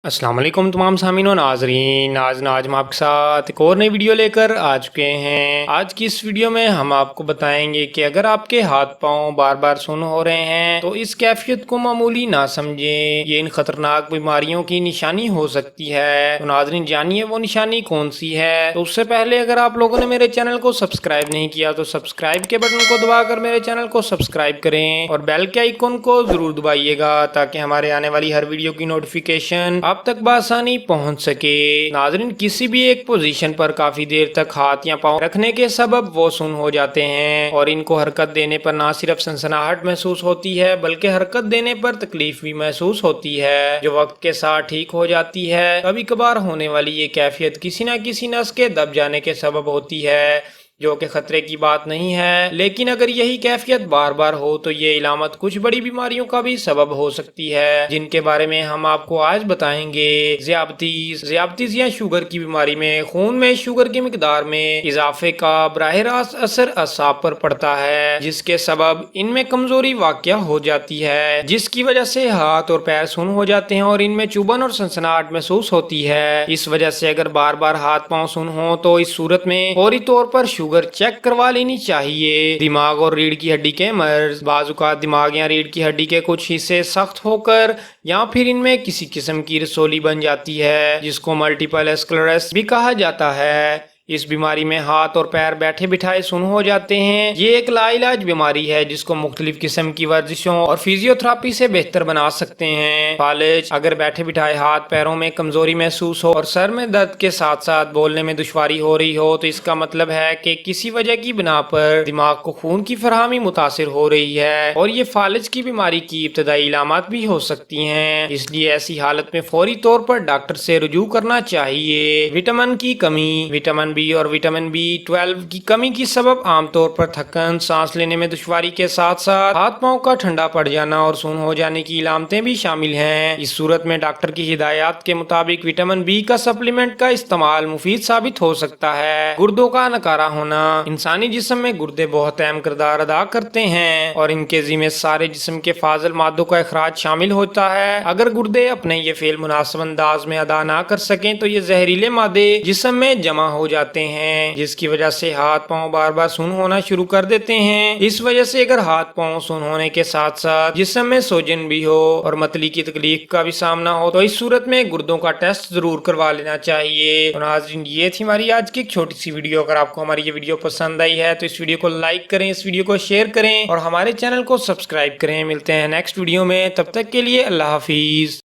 السلام علیکم تمام سامعین و ناظرین، آج ہم آپ کے ساتھ ایک اور نئی ویڈیو لے کر آ چکے ہیں۔ آج کی اس ویڈیو میں ہم آپ کو بتائیں گے کہ اگر آپ کے ہاتھ پاؤں بار بار سن ہو رہے ہیں تو اس کیفیت کو معمولی نہ سمجھیں، یہ ان خطرناک بیماریوں کی نشانی ہو سکتی ہے۔ تو ناظرین جانیے وہ نشانی کون سی ہے۔ تو اس سے پہلے اگر آپ لوگوں نے میرے چینل کو سبسکرائب نہیں کیا تو سبسکرائب کے بٹن کو دبا کر میرے چینل کو سبسکرائب کریں اور بیل کے آئیکن کو ضرور دبائیے گا تاکہ ہمارے آنے والی ہر ویڈیو کی نوٹیفیکیشن آپ تک بآسانی پہنچ سکے۔ ناظرین کسی بھی ایک پوزیشن پر کافی دیر تک ہاتھ یا پاؤں رکھنے کے سبب وہ سن ہو جاتے ہیں اور ان کو حرکت دینے پر نہ صرف سنسناہٹ محسوس ہوتی ہے بلکہ حرکت دینے پر تکلیف بھی محسوس ہوتی ہے جو وقت کے ساتھ ٹھیک ہو جاتی ہے۔ کبھی کبھار ہونے والی یہ کیفیت کسی نہ کسی نس کے دب جانے کے سبب ہوتی ہے جو کہ خطرے کی بات نہیں ہے، لیکن اگر یہی کیفیت بار بار ہو تو یہ علامت کچھ بڑی بیماریوں کا بھی سبب ہو سکتی ہے جن کے بارے میں ہم آپ کو آج بتائیں گے۔ ذیابطیس یا شوگر کی بیماری میں خون میں شوگر کی مقدار میں اضافے کا براہ راست اثر اعصاب پر پڑتا ہے جس کے سبب ان میں کمزوری واقع ہو جاتی ہے جس کی وجہ سے ہاتھ اور پیر سن ہو جاتے ہیں اور ان میں چبھن اور سنسناہٹ محسوس ہوتی ہے۔ اس وجہ سے اگر بار بار ہاتھ پاؤں سن ہو تو اس صورت میں فوری طور پر شوگر چیک کروا لینی چاہیے۔ دماغ اور ریڑھ کی ہڈی کے مرض، بعض اوقات دماغ یا ریڑھ کی ہڈی کے کچھ حصے سخت ہو کر یا پھر ان میں کسی قسم کی رسولی بن جاتی ہے جس کو ملٹیپل اسکلروسس بھی کہا جاتا ہے۔ اس بیماری میں ہاتھ اور پیر بیٹھے بٹھائے سن ہو جاتے ہیں۔ یہ ایک لا علاج بیماری ہے جس کو مختلف قسم کی ورزشوں اور فزیو تھراپی سے بہتر بنا سکتے ہیں۔ فالج: اگر بیٹھے بٹھائے ہاتھ پیروں میں کمزوری محسوس ہو اور سر میں درد کے ساتھ ساتھ بولنے میں دشواری ہو رہی ہو تو اس کا مطلب ہے کہ کسی وجہ کی بنا پر دماغ کو خون کی فراہمی متاثر ہو رہی ہے اور یہ فالج کی بیماری کی ابتدائی علامات بھی ہو سکتی ہیں، اس لیے ایسی حالت میں فوری طور پر ڈاکٹر سے رجوع کرنا چاہیے۔ وٹامن کی کمی: وٹامن بی اور وٹامن بی 12 کی کمی کی سبب عام طور پر تھکن، سانس لینے میں دشواری کے ساتھ ساتھ ہاتھ پاؤں کا ٹھنڈا پڑ جانا اور سون ہو جانے کی علامتیں بھی شامل ہیں۔ اس صورت میں ڈاکٹر کی ہدایات کے مطابق وٹامن بی کا سپلیمنٹ کا استعمال مفید ثابت ہو سکتا ہے۔ گردوں کا نکارہ ہونا: انسانی جسم میں گردے بہت اہم کردار ادا کرتے ہیں اور ان کے ذمہ سارے جسم کے فاضل مادوں کا اخراج شامل ہوتا ہے۔ اگر گردے اپنے یہ فعل مناسب انداز میں ادا نہ کر سکیں تو یہ زہریلے مادے جسم میں جمع ہو جاتے ہیں جس کی وجہ سے ہاتھ پاؤں بار بار سن ہونا شروع کر دیتے ہیں۔ اس وجہ سے اگر ہاتھ پاؤں سن ہونے کے ساتھ ساتھ جسم میں سوجن بھی ہو اور متلی کی تکلیف کا بھی سامنا ہو تو اس صورت میں گردوں کا ٹیسٹ ضرور کروا لینا چاہیے۔ تو ناظرین یہ تھی ہماری آج کی ایک چھوٹی سی ویڈیو۔ اگر آپ کو ہماری یہ ویڈیو پسند آئی ہے تو اس ویڈیو کو لائک کریں، اس ویڈیو کو شیئر کریں اور ہمارے چینل کو سبسکرائب کریں۔ ملتے ہیں نیکسٹ ویڈیو میں، تب تک کے لیے اللہ حافظ۔